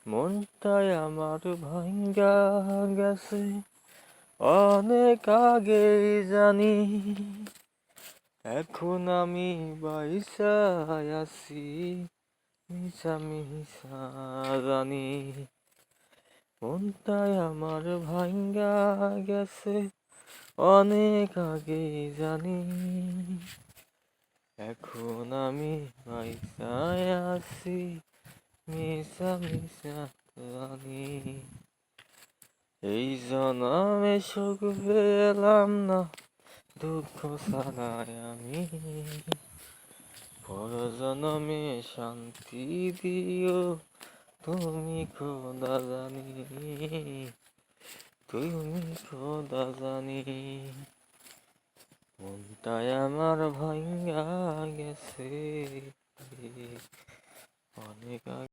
মনটাই আমার ভাঙ্গা গেছে অনেক আগেই জানি, এখন আমি বাইসা আছি মিশা মিশা জানি। মনটাই আমার ভাঙ্গা গেছে অনেক আগেই জানি, এখন আমি বাইসা আছি মিশা মিশা জানি। এই জনমে সুখ পেলাম না, দুঃখ ছাড়াই আমি, পর জনমে শান্তি দিও তুমি খোদা জানি, তুমি খোদা জানি। মনটাই আমার ভাঙ্গা গেছে অনেক